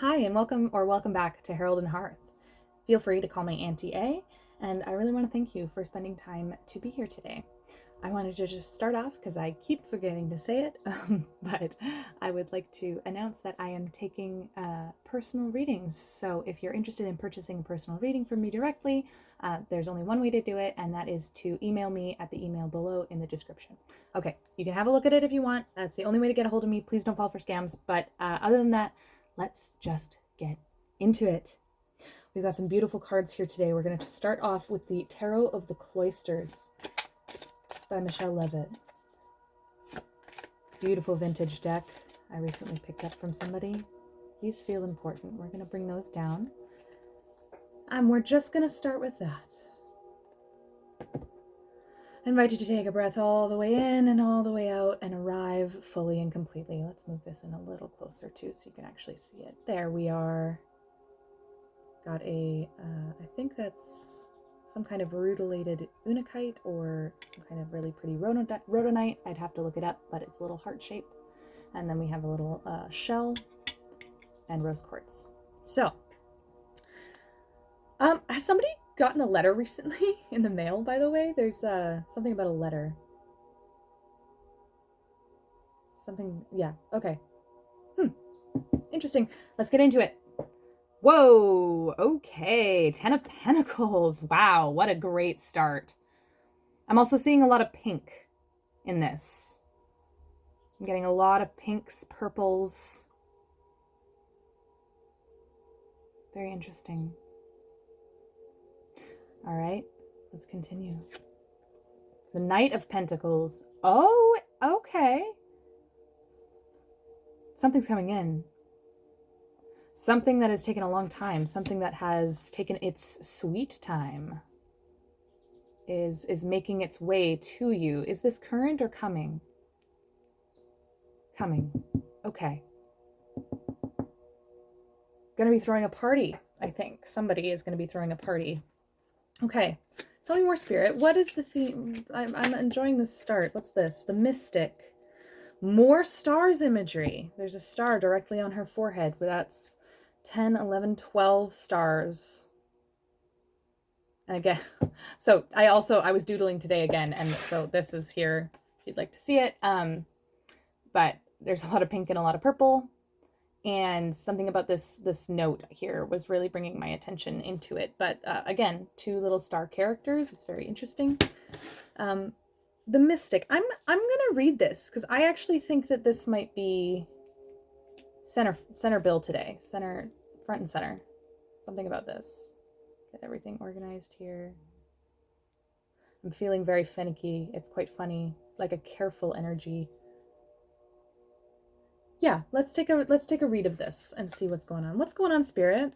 Hi, and welcome back to Herald Hearth. Feel free to call me Auntie A, and I really want to thank you for spending time to be here today. I wanted to just start off because I keep forgetting to say it, but I would like to announce that I am taking personal readings. So if you're interested in purchasing a personal reading from me directly, there's only one way to do it, and that is to email me at the email below in the description. Okay, you can have a look at it if you want. That's the only way to get a hold of me. Please don't fall for scams. But other than that, let's just get into it. We've got some beautiful cards here today. We're going to start off with the Tarot of the Cloisters by Michelle Levitt. Beautiful vintage deck I recently picked up from somebody. These feel important. We're going to bring those down. And we're just going to start with that. I invite you to take a breath all the way in and all the way out and arrive fully and completely. Let's move this in a little closer too so you can actually see it. There we are. Got a, I think that's some kind of rutilated unakite or some kind of really pretty rhodonite. I'd have to look it up, but it's a little heart shape. And then we have a little shell and rose quartz. So, has somebody gotten a letter recently in the mail, by the way? There's something about a letter. Something, yeah, okay. Interesting. Let's get into it. Whoa, okay, 10 of Pentacles. Wow, what a great start. I'm also seeing a lot of pink in this. I'm getting a lot of pinks, purples. Very interesting. All right, let's continue. The Knight of Pentacles. Oh, okay. Something's coming in. Something that has taken a long time, something that has taken its sweet time is making its way to you. Is this current or coming? Coming. Okay. Gonna be throwing a party, I think. Somebody is gonna be throwing a party. Okay. Tell me more, Spirit. What is the theme? I'm enjoying this start. What's this? The Mystic. More stars imagery. There's a star directly on her forehead. That's 10, 11, 12 stars. And again, so I was doodling today again, and so this is here if you'd like to see it. But there's a lot of pink and a lot of purple, and something about this note here was really bringing my attention into it. But again, two little star characters. It's very interesting. The Mystic. I'm gonna read this because I actually think that this might be center bill today. Center, front and center. Something about this. Get everything organized here. I'm feeling very finicky. It's quite funny, like a careful energy. Yeah, let's take a read of this and see what's going on. What's going on, Spirit?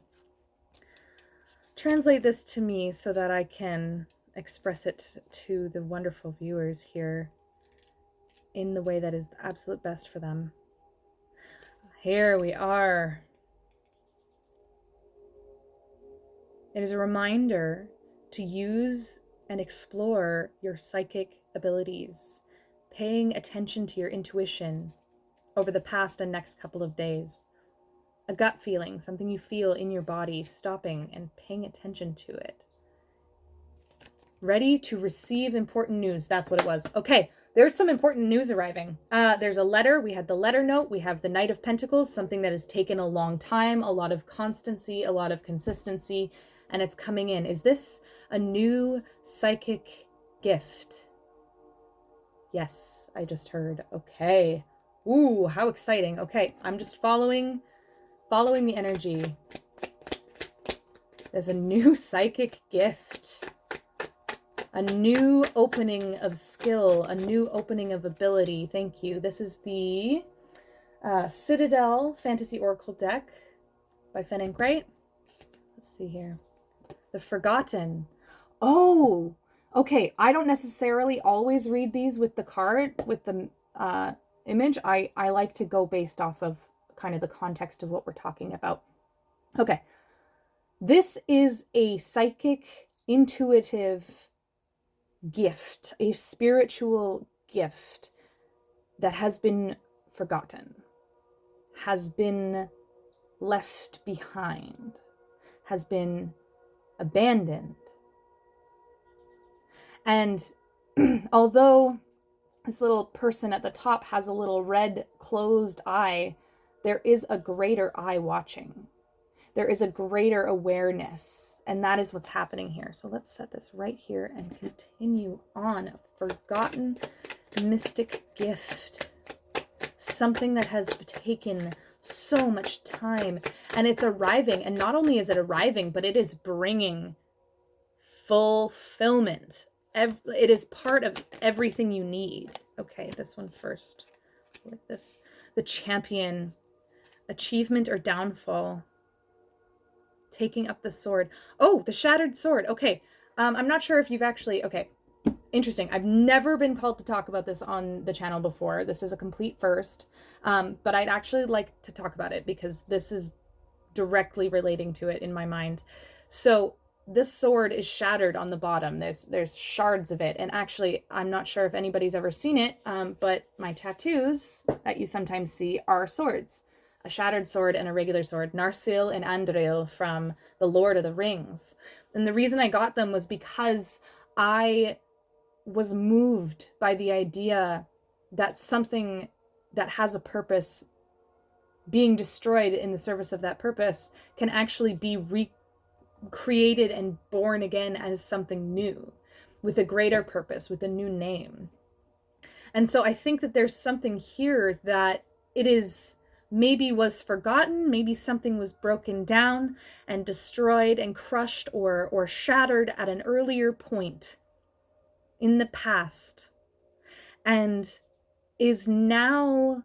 Translate this to me so that I can express it to the wonderful viewers here in the way that is the absolute best for them. Here we are. It is a reminder to use and explore your psychic abilities, paying attention to your intuition over the past and next couple of days. A gut feeling, something you feel in your body, stopping and paying attention to it. Ready to receive important news. That's what it was. Okay, there's some important news arriving. There's a letter. We had the letter note. We have the Knight of Pentacles, something that has taken a long time, a lot of constancy, a lot of consistency, and it's coming in. Is this a new psychic gift? Yes, I just heard. Okay. Ooh, how exciting. Okay, I'm just following the energy. There's a new psychic gift. A new opening of skill, a new opening of ability. Thank you. This is the Citadel Fantasy Oracle deck by Fen and Bright. Let's see here. The Forgotten. Oh, okay. I don't necessarily always read these with the card, with the image. I like to go based off of kind of the context of what we're talking about. Okay. This is a psychic, intuitive gift, a spiritual gift that has been forgotten, has been left behind, has been abandoned. And although this little person at the top has a little red closed eye, there is a greater eye watching. There is a greater awareness, and that is what's happening here. So let's set this right here and continue on. A forgotten mystic gift. Something that has taken so much time, and it's arriving. And not only is it arriving, but it is bringing fulfillment. It is part of everything you need. Okay, this one first. Like this. The champion. Achievement or downfall. Taking up the sword. Oh, the shattered sword. Okay. I'm not sure if you've actually... Okay. Interesting. I've never been called to talk about this on the channel before. This is a complete first. But I'd actually like to talk about it because this is directly relating to it in my mind. So this sword is shattered on the bottom. There's shards of it. And actually, I'm not sure if anybody's ever seen it, but my tattoos that you sometimes see are swords. A shattered sword and a regular sword. Narsil and Andril from The Lord of the Rings. And the reason I got them was because I was moved by the idea that something that has a purpose being destroyed in the service of that purpose can actually be recreated and born again as something new with a greater purpose, with a new name. And so I think that there's something here that it is maybe was forgotten, maybe something was broken down and destroyed and crushed or shattered at an earlier point in the past, and is now,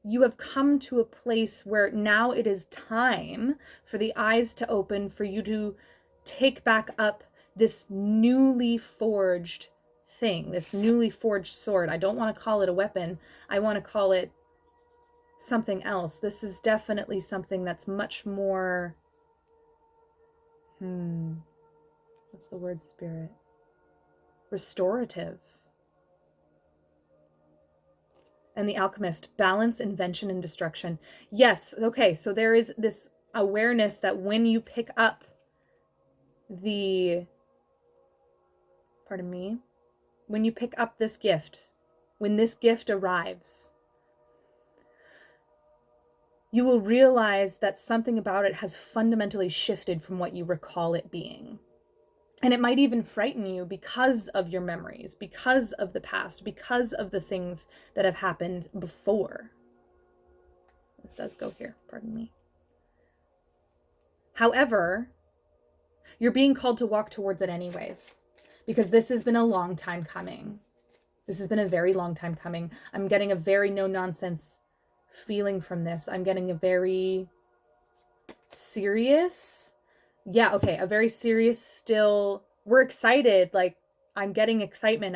you have come to a place where now it is time for the eyes to open, for you to take back up this newly forged thing, this newly forged sword. I don't want to call it a weapon. I want to call it something else. This is definitely something that's much more, what's the word, Spirit? Restorative. And the alchemist, balance, invention, and destruction. Yes, okay, so there is this awareness that when you pick up when you pick up this gift, when this gift arrives, you will realize that something about it has fundamentally shifted from what you recall it being. And it might even frighten you because of your memories, because of the past, because of the things that have happened before. This does go here, pardon me. However, you're being called to walk towards it anyways, because this has been a long time coming. This has been a very long time coming. I'm getting a very no-nonsense feeling from this. I'm getting a very serious... Yeah, okay, a very serious still, we're excited, like, I'm getting excitement,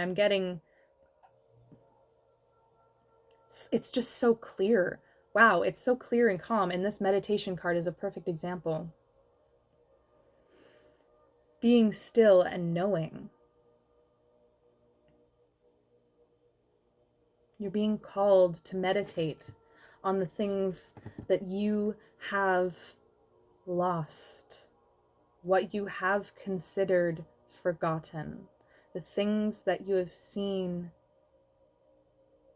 it's just so clear. Wow, it's so clear and calm, and this meditation card is a perfect example. Being still and knowing. You're being called to meditate on the things that you have lost. What you have considered forgotten, the things that you have seen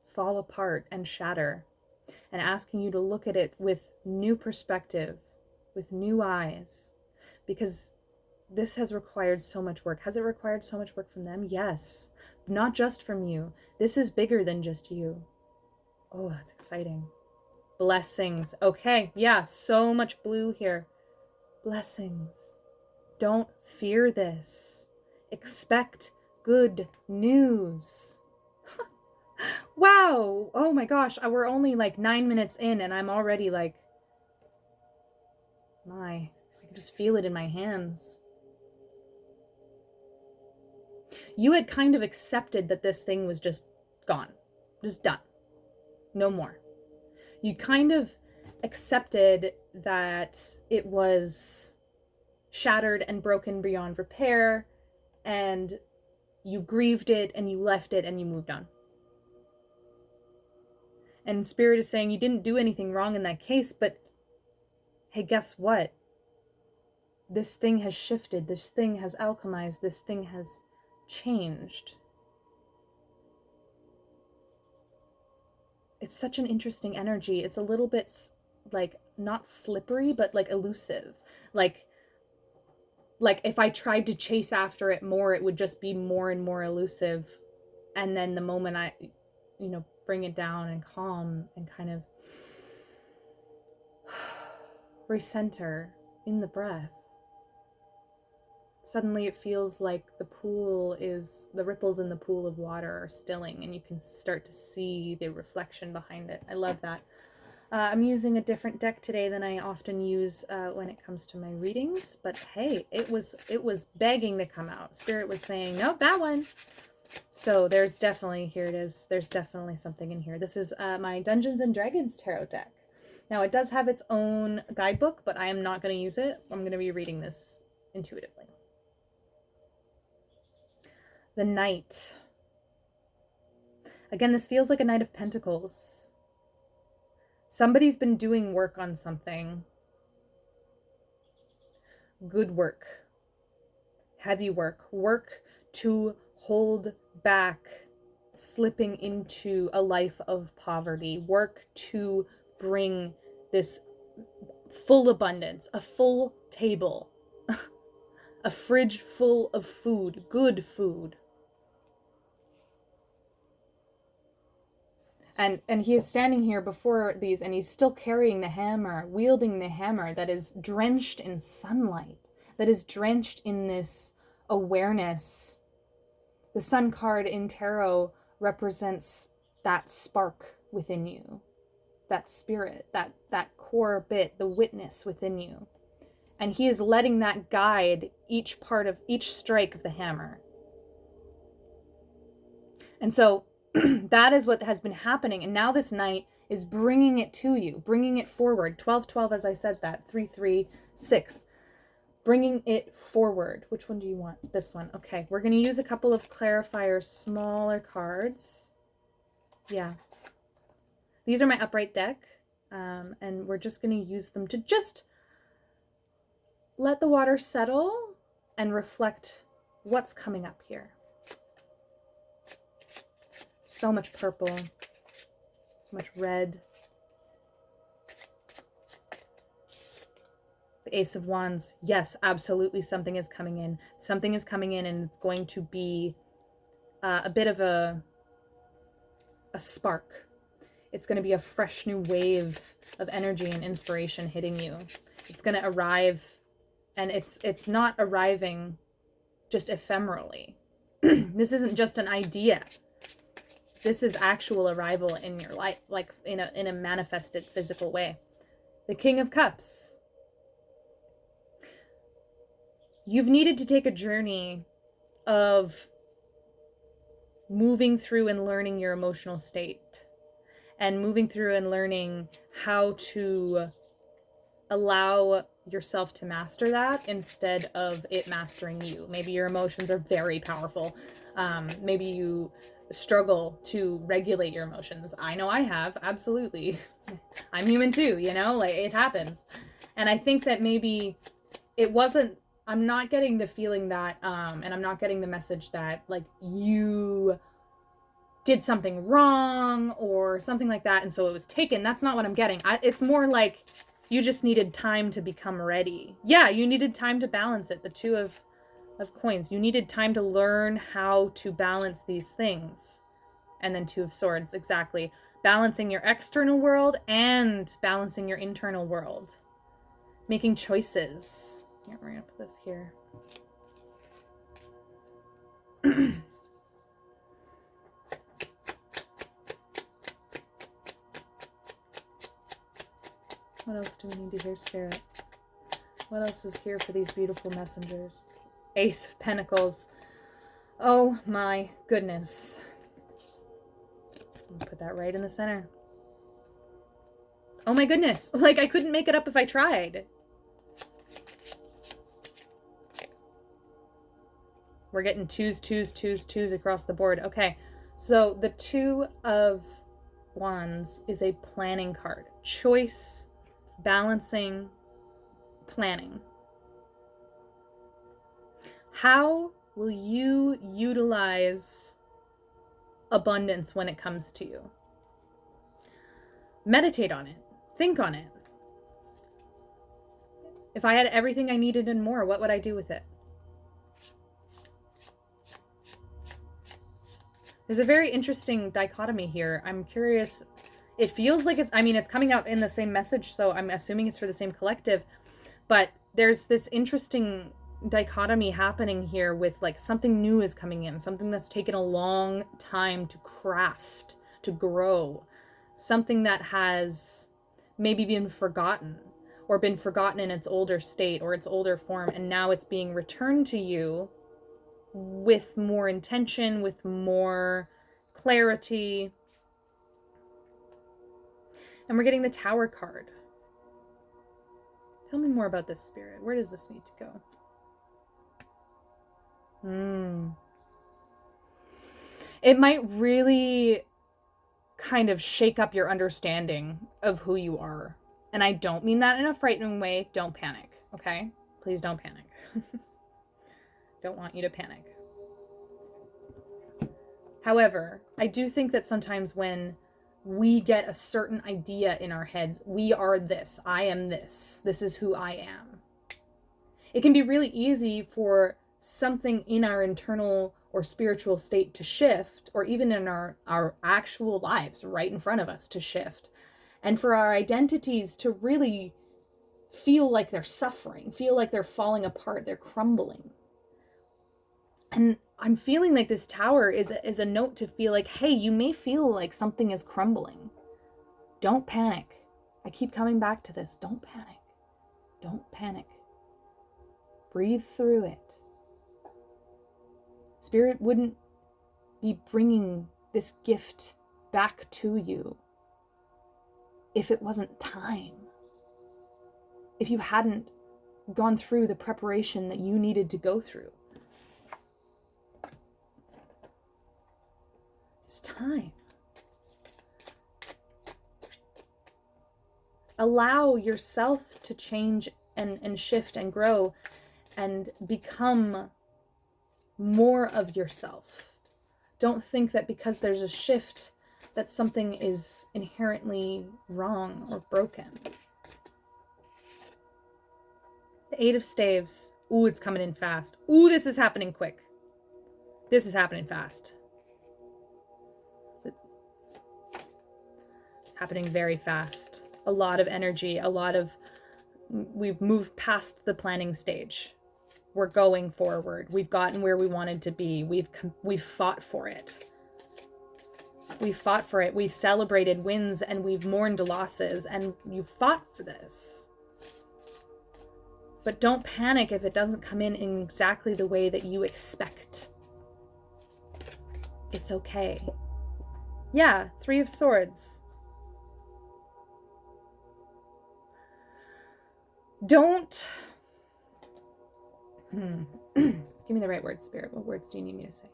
fall apart and shatter, and asking you to look at it with new perspective, with new eyes, because this has required so much work. Has it required so much work from them? Yes, not just from you. This is bigger than just you. Oh, that's exciting. Blessings. Okay, yeah, so much blue here. Blessings. Don't fear this. Expect good news. Wow. Oh my gosh. We're only like 9 minutes in and I'm already like, I can just feel it in my hands. You had kind of accepted that this thing was just gone, just done. No more. You kind of accepted that it was shattered and broken beyond repair, and you grieved it and you left it and you moved on. And Spirit is saying you didn't do anything wrong in that case, but hey, guess what? This thing has shifted. This thing has alchemized. This thing has changed. It's such an interesting energy. It's a little bit like not slippery, but like elusive. Like if I tried to chase after it more, it would just be more and more elusive. And then the moment I, bring it down and calm and kind of recenter in the breath, suddenly it feels like the ripples in the pool of water are stilling, and you can start to see the reflection behind it. I love that. I'm using a different deck today than I often use when it comes to my readings, but hey, it was begging to come out. Spirit was saying, nope, that one. So there's definitely, here it is, there's definitely something in here. This is my Dungeons and Dragons tarot deck. Now it does have its own guidebook, but I am not going to use it. I'm going to be reading this intuitively. The Knight. Again, this feels like a Knight of Pentacles. Somebody's been doing work on something. Good work. Heavy work. Work to hold back slipping into a life of poverty. Work to bring this full abundance, a full table, a fridge full of food, good food. And he is standing here before these, and he's still carrying the hammer, wielding the hammer that is drenched in sunlight, that is drenched in this awareness. The Sun card in tarot represents that spark within you, that spirit, that core bit, the witness within you. And he is letting that guide each part of each strike of the hammer. And so that is what has been happening. And now this Knight is bringing it to you, bringing it forward. 12-12, as I said that. 3-3-6. Bringing it forward. Which one do you want? This one. Okay, we're going to use a couple of clarifier smaller cards. Yeah. These are my upright deck. And we're just going to use them to just let the water settle and reflect what's coming up here. So much purple, so much red. The Ace of Wands. Yes, absolutely something is coming in. Something is coming in, and it's going to be a bit of a spark. It's going to be a fresh new wave of energy and inspiration hitting you. It's going to arrive, and it's not arriving just ephemerally. This isn't just an idea. This is actual arrival in your life, like in a manifested physical way. The King of Cups. You've needed to take a journey of moving through and learning your emotional state, and moving through and learning how to allow yourself to master that instead of it mastering you. Maybe your emotions are very powerful. Maybe you struggle to regulate your emotions. I know I have, absolutely. I'm human too, like it happens. And I think that maybe it wasn't, I'm not getting the feeling that, and I'm not getting the message that like you did something wrong or something like that, and so it was taken. That's not what I'm getting. It's more like you just needed time to become ready. Yeah, you needed time to balance it. The Two of Coins. You needed time to learn how to balance these things. And then Two of Swords, exactly. Balancing your external world and balancing your internal world. Making choices. Yeah, we're gonna put this here. What else do we need to hear, Spirit? What else is here for these beautiful messengers? Ace of Pentacles. Oh my goodness. Put that right in the center. Oh my goodness. Like I couldn't make it up if I tried. We're getting twos, twos, twos, twos across the board. Okay. So the Two of Wands is a planning card. Choice, balancing, planning. How will you utilize abundance when it comes to you? Meditate on it. Think on it. If I had everything I needed and more, what would I do with it? There's a very interesting dichotomy here. I'm curious. It feels like it's coming out in the same message, so I'm assuming it's for the same collective. But there's this interesting dichotomy happening here with like something new is coming in, something that's taken a long time to craft, to grow, something that has maybe been forgotten or been forgotten in its older state or its older form, and now it's being returned to you with more intention, with more clarity. And we're getting the Tower card. Tell me more about this, Spirit. Where does this need to go? It might really kind of shake up your understanding of who you are. And I don't mean that in a frightening way. Don't panic, okay? Please don't panic. Don't want you to panic. However, I do think that sometimes when we get a certain idea in our heads, we are this, I am this is who I am. It can be really easy for something in our internal or spiritual state to shift, or even in our actual lives right in front of us to shift. And for our identities to really feel like they're suffering, feel like they're falling apart, they're crumbling. And I'm feeling like this Tower is a note to feel like, hey, you may feel like something is crumbling. Don't panic. I keep coming back to this. Don't panic. Don't panic. Breathe through it. Spirit wouldn't be bringing this gift back to you if it wasn't time. If you hadn't gone through the preparation that you needed to go through. It's time. Allow yourself to change and shift and grow and become more of yourself. Don't think that because there's a shift that something is inherently wrong or broken. The Eight of Staves. Ooh, it's coming in fast. Ooh, this is happening quick. This is happening fast. Happening very fast. A lot of energy, we've moved past the planning stage. We're going forward. We've gotten where we wanted to be. We've fought for it. We've fought for it. We've celebrated wins and we've mourned losses, and you fought for this. But don't panic if it doesn't come in exactly the way that you expect. It's okay. Yeah, Three of Swords. Don't... Give me the right words, Spirit. What words do you need me to say?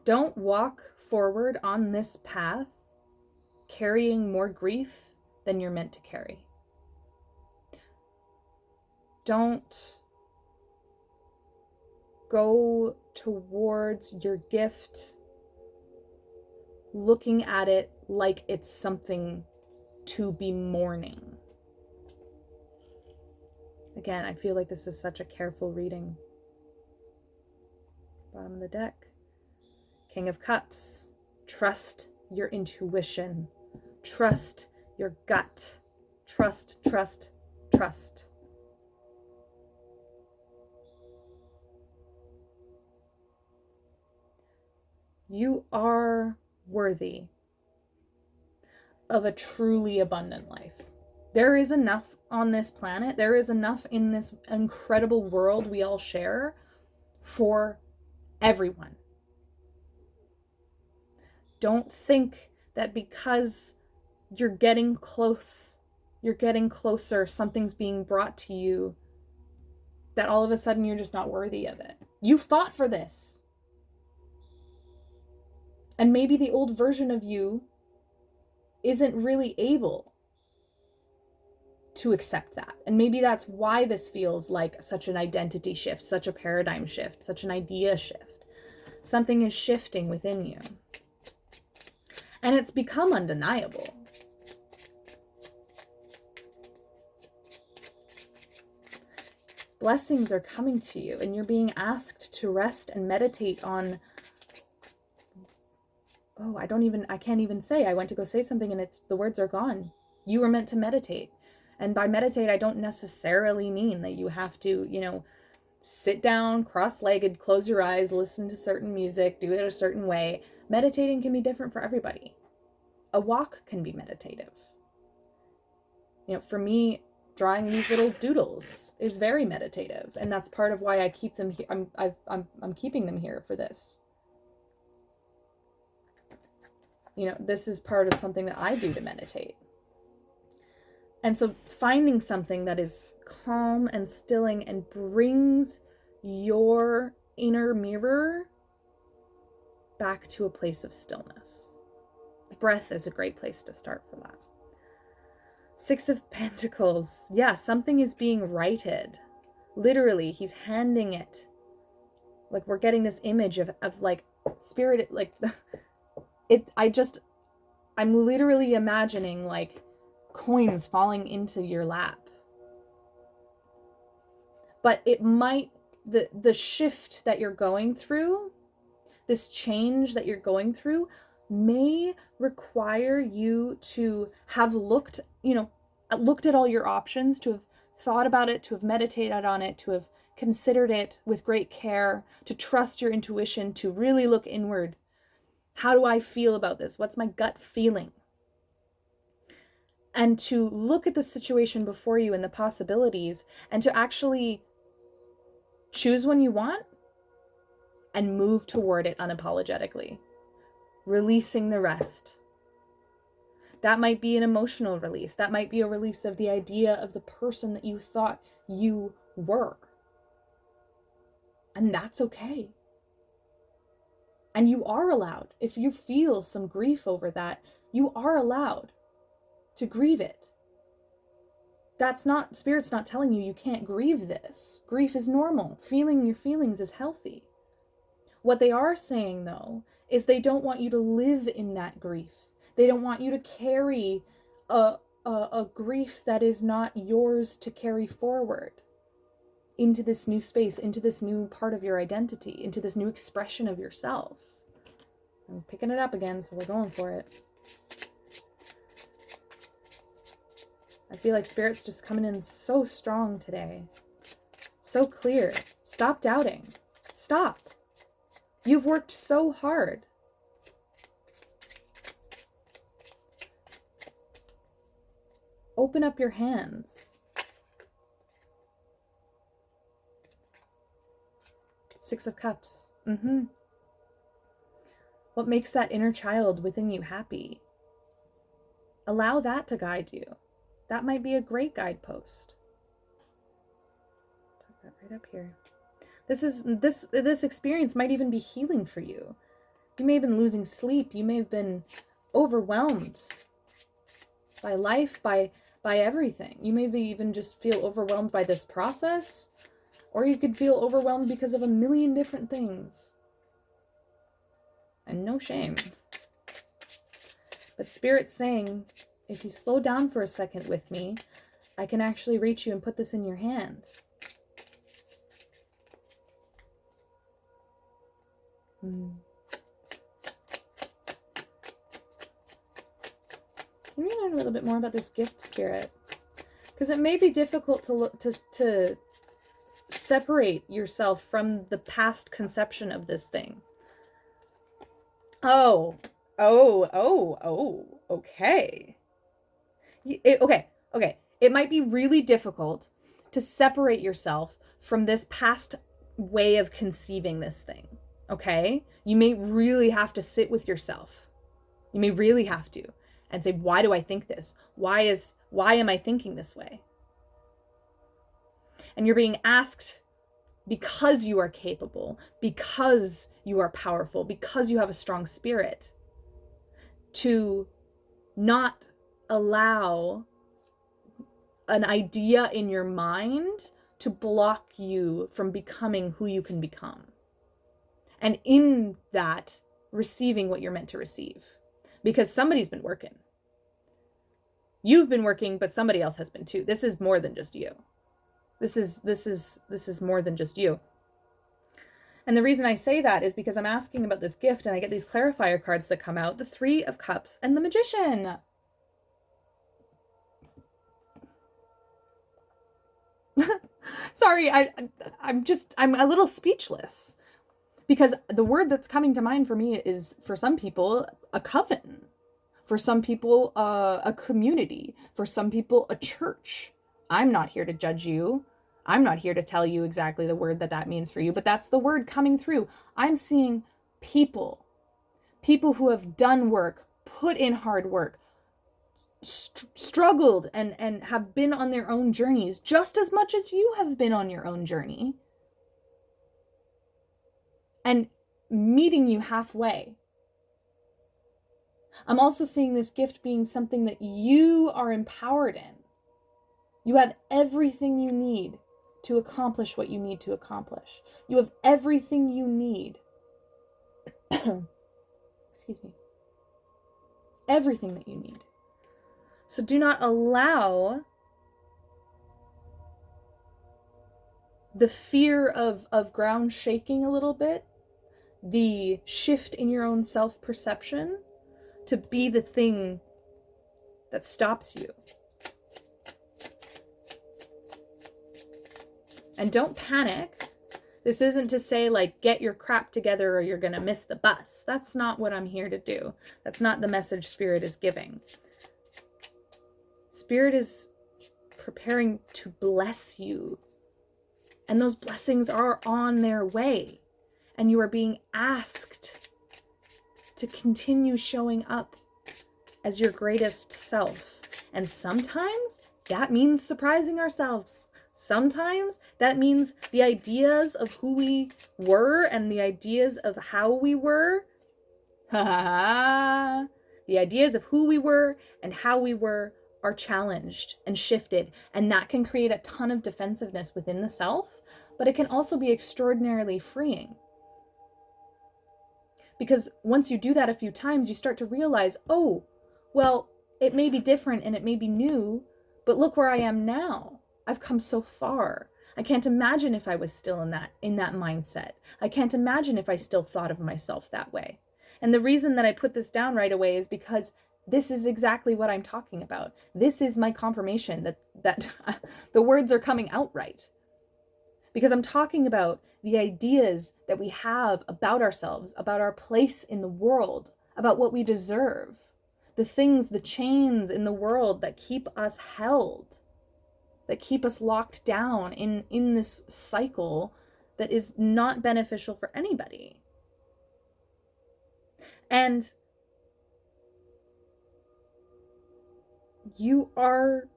Don't walk forward on this path carrying more grief than you're meant to carry. Don't go towards your gift looking at it like it's something to be mourning. Again, I feel like this is such a careful reading. Bottom of the deck. King of Cups. Trust your intuition. Trust your gut. Trust, trust, trust. You are worthy of a truly abundant life. There is enough on this planet. There is enough in this incredible world we all share for everyone. Don't think that because you're getting closer, something's being brought to you, that all of a sudden you're just not worthy of it. You fought for this. And maybe the old version of you isn't really able to accept that. And maybe that's why this feels like such an identity shift, such a paradigm shift, such an idea shift. Something is shifting within you. And it's become undeniable. Blessings are coming to you, and you're being asked to rest and meditate on, I can't even say. I went to go say something and the words are gone. You were meant to meditate. And by meditate, I don't necessarily mean that you have to, sit down, cross-legged, close your eyes, listen to certain music, do it a certain way. Meditating can be different for everybody. A walk can be meditative. For me, drawing these little doodles is very meditative, and that's part of why I keep them here. I'm keeping them here for this. This is part of something that I do to meditate. And so finding something that is calm and stilling and brings your inner mirror back to a place of stillness. Breath is a great place to start for that. Six of Pentacles. Yeah, something is being righted. Literally, he's handing it. Like, we're getting this image of like spirit, like I'm literally imagining like coins falling into your lap. But it might, the shift that you're going through, this change that you're going through, may require you to have looked at all your options, to have thought about it, to have meditated on it, to have considered it with great care, to trust your intuition, to really look inward. How do I feel about this? What's my gut feeling? And to look at the situation before you and the possibilities, and to actually choose one you want and move toward it unapologetically, releasing the rest. That might be an emotional release. That might be a release of the idea of the person that you thought you were. And that's okay. And you are allowed, if you feel some grief over that, you are allowed to grieve it. Spirit's not telling you can't grieve this. Grief is normal. Feeling your feelings is healthy. What they are saying, though, is they don't want you to live in that grief. They don't want you to carry a grief that is not yours to carry forward into this new space, into this new part of your identity, into this new expression of yourself. I'm picking it up again, so we're going for it. I feel like Spirit's just coming in so strong today. So clear. Stop doubting. Stop. You've worked so hard. Open up your hands. Six of Cups. What makes that inner child within you happy? Allow that to guide you. That might be a great guidepost. Tuck that right up here. This experience might even be healing for you. You may have been losing sleep. You may have been overwhelmed by life, by everything. You may even just feel overwhelmed by this process, or you could feel overwhelmed because of a million different things. And no shame. But Spirit's saying, if you slow down for a second with me, I can actually reach you and put this in your hand. Can we learn a little bit more about this gift, Spirit? Because it may be difficult to separate yourself from the past conception of this thing. Okay. Okay. It might be really difficult to separate yourself from this past way of conceiving this thing. Okay? You may really have to sit with yourself. You may really have to. And say, why do I think this? Why am I thinking this way? And you're being asked, because you are capable, because you are powerful, because you have a strong spirit, to not allow an idea in your mind to block you from becoming who you can become. And in that, receiving what you're meant to receive. Because somebody's been working. You've been working, but somebody else has been too. This is more than just you. This is more than just you. And the reason I say that is because I'm asking about this gift and I get these clarifier cards that come out, the Three of Cups and the Magician. Sorry, I'm a little speechless because the word that's coming to mind for me is, for some people, a coven. For some people, a community. For some people, a church. I'm not here to judge you. I'm not here to tell you exactly the word that means for you, but that's the word coming through. I'm seeing people who have done work, put in hard work, struggled and have been on their own journeys just as much as you have been on your own journey, and meeting you halfway. I'm also seeing this gift being something that you are empowered in. You have everything you need to accomplish what you need to accomplish. You have everything you need. Excuse me. Everything that you need. So do not allow the fear of ground shaking a little bit, the shift in your own self-perception, to be the thing that stops you. And don't panic. This isn't to say, like, get your crap together or you're going to miss the bus. That's not what I'm here to do. That's not the message Spirit is giving. Spirit is preparing to bless you. And those blessings are on their way. And you are being asked to continue showing up as your greatest self. And sometimes that means surprising ourselves. Sometimes that means the ideas of who we were and the ideas of how we were, the ideas of who we were and how we were are challenged and shifted. And that can create a ton of defensiveness within the self, but it can also be extraordinarily freeing. Because once you do that a few times, you start to realize, oh, well, it may be different and it may be new, but look where I am now. I've come so far. I can't imagine if I was still in that mindset. I can't imagine if I still thought of myself that way. And the reason that I put this down right away is because this is exactly what I'm talking about. This is my confirmation that the words are coming out right. Because I'm talking about the ideas that we have about ourselves, about our place in the world, about what we deserve, the things, the chains in the world that keep us held, that keep us locked down in this cycle that is not beneficial for anybody. And you are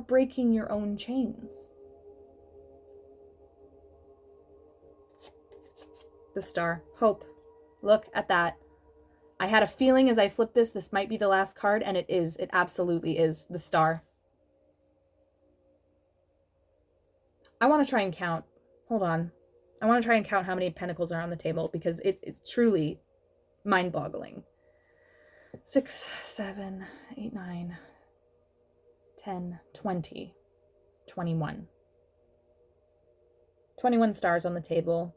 breaking your own chains. The star. Hope. Look at that. I had a feeling as I flipped this might be the last card, and it is. It absolutely is the star. I want to try and count. Hold on. I want to try and count how many pentacles are on the table because it's truly mind-boggling. 6, 7, 8, 9, 10, 20, 21. 21 stars on the table.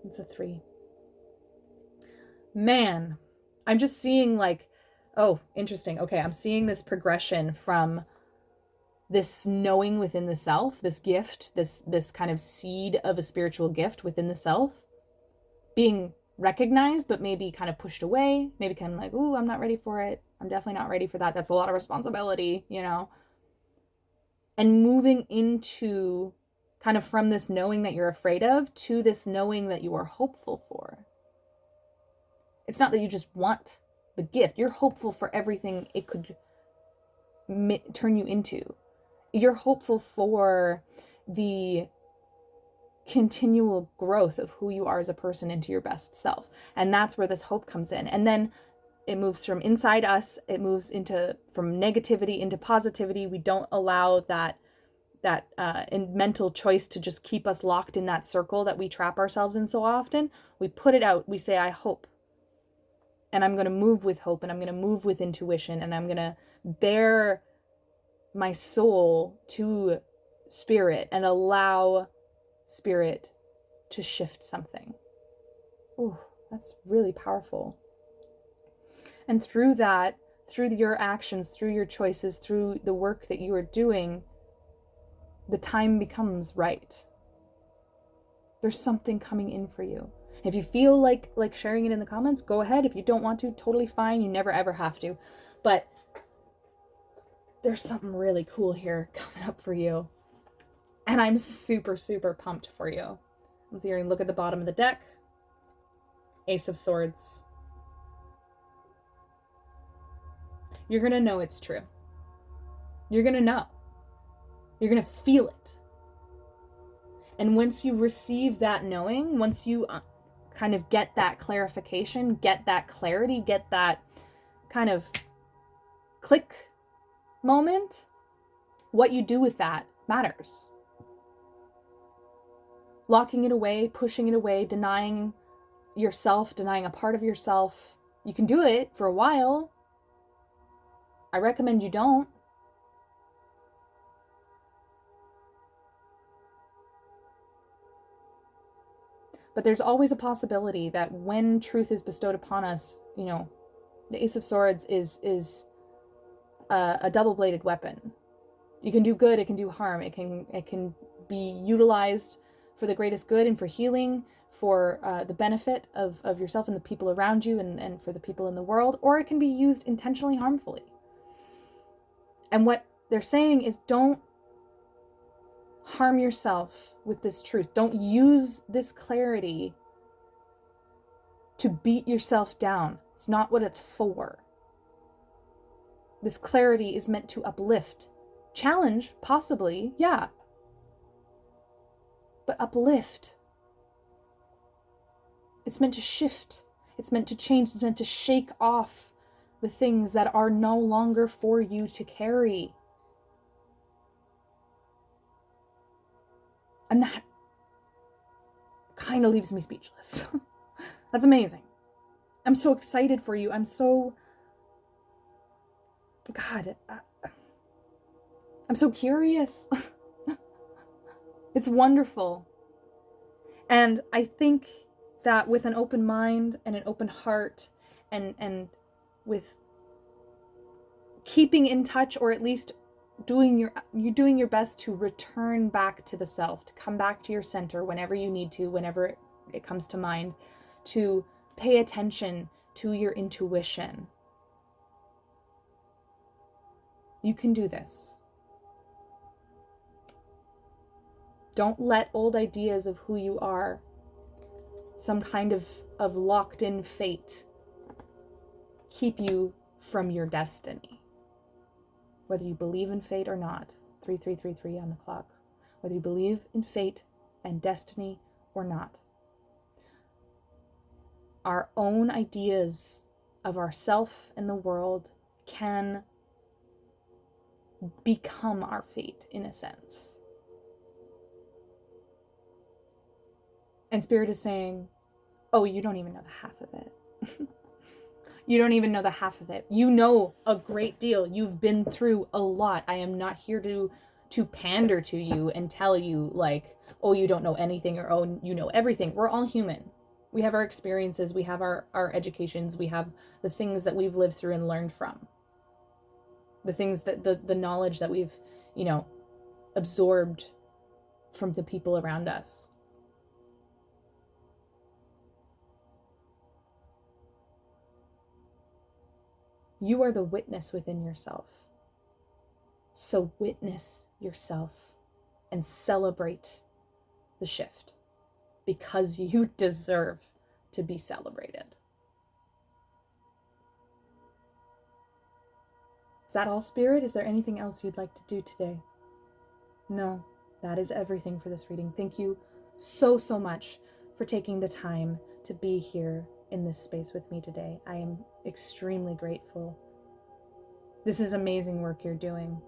It's a 3. Man, I'm just seeing like, oh, interesting. Okay, I'm seeing this progression from this knowing within the self, this gift, this kind of seed of a spiritual gift within the self, being recognized, but maybe kind of pushed away, maybe kind of like, ooh, I'm not ready for it. I'm definitely not ready for that. That's a lot of responsibility, you know? And moving into kind of from this knowing that you're afraid of to this knowing that you are hopeful for. It's not that you just want the gift. You're hopeful for everything it could turn you into. You're hopeful for the continual growth of who you are as a person into your best self. And that's where this hope comes in. And then It moves from inside us. It moves from negativity into positivity. We don't allow that mental choice to just keep us locked in that circle that we trap ourselves in so often. We put it out. We say, I hope. And I'm going to move with hope, and I'm going to move with intuition, and I'm going to bear my soul to spirit and allow spirit to shift something. Ooh, that's really powerful. And through that, through your actions, through your choices, through the work that you are doing, the time becomes right. There's something coming in for you. If you feel like sharing it in the comments, go ahead. If you don't want to, totally fine. You never ever have to. But there's something really cool here coming up for you. And I'm super, super pumped for you. Let's see here and look at the bottom of the deck. Ace of Swords. You're going to know it's true. You're going to know. You're going to feel it. And once you receive that knowing, once you kind of get that clarification, get that clarity, get that kind of click moment, what you do with that matters. Locking it away, pushing it away, denying yourself, denying a part of yourself. You can do it for a while. I recommend you don't. But there's always a possibility that when truth is bestowed upon us, the Ace of Swords is a double-bladed weapon. You can do good, it can do harm. It can be utilized for the greatest good and for healing, for the benefit of yourself and the people around you and for the people in the world, or it can be used intentionally harmfully. And what they're saying is, don't harm yourself with this truth. Don't use this clarity to beat yourself down. It's not what it's for. This clarity is meant to uplift. Challenge, possibly, yeah. But uplift. It's meant to shift. It's meant to change. It's meant to shake off the things that are no longer for you to carry. And that kind of leaves me speechless. That's amazing. I'm so excited for you. I'm so curious. It's wonderful. And I think that with an open mind and an open heart and with keeping in touch, or at least doing your best to return back to the self, to come back to your center whenever you need to, whenever it comes to mind, to pay attention to your intuition. You can do this. Don't let old ideas of who you are, some kind of locked in fate, keep you from your destiny. Whether you believe in fate or not, 3333 on the clock. Whether you believe in fate and destiny or not. Our own ideas of ourself and the world can become our fate in a sense. And Spirit is saying, oh, you don't even know the half of it. You don't even know the half of it. You know a great deal. You've been through a lot. I am not here to pander to you and tell you like, oh, you don't know anything, or oh, you know everything. We're all human. We have our experiences. We have our educations. We have the things that we've lived through and learned from. The things that the knowledge that we've, absorbed from the people around us. You are the witness within yourself. So witness yourself and celebrate the shift, because you deserve to be celebrated. Is that all, Spirit? Is there anything else you'd like to do today? No, that is everything for this reading. Thank you so much for taking the time to be here in this space with me today. I am extremely grateful. This is amazing work you're doing.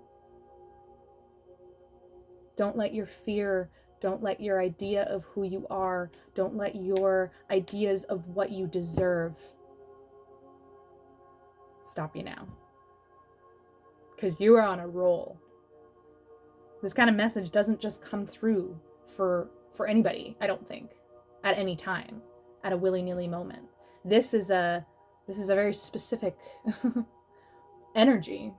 Don't let your fear, don't let your idea of who you are, don't let your ideas of what you deserve stop you now. Because you are on a roll. This kind of message doesn't just come through for anybody, I don't think, at any time, at a willy-nilly moment. This is a very specific energy.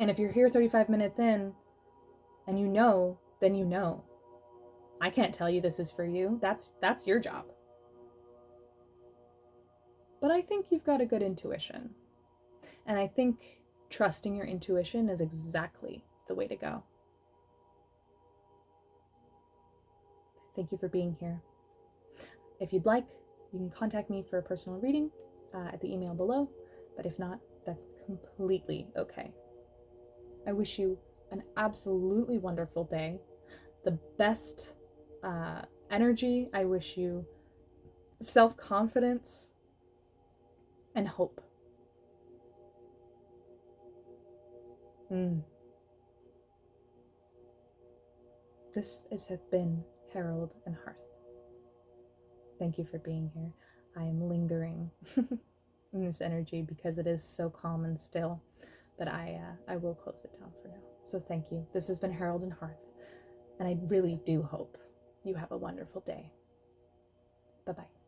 And if you're here 35 minutes in and you know, then you know. I can't tell you this is for you. That's your job. But I think you've got a good intuition. And I think trusting your intuition is exactly the way to go. Thank you for being here. If you'd like, you can contact me for a personal reading at the email below. But if not, that's completely okay. I wish you an absolutely wonderful day. The best energy. I wish you self-confidence and hope. This has been Herald and Hearth. Thank you for being here. I am lingering in this energy because it is so calm and still, but I will close it down for now. So thank you. This has been Herald and Hearth, and I really do hope you have a wonderful day. Bye-bye.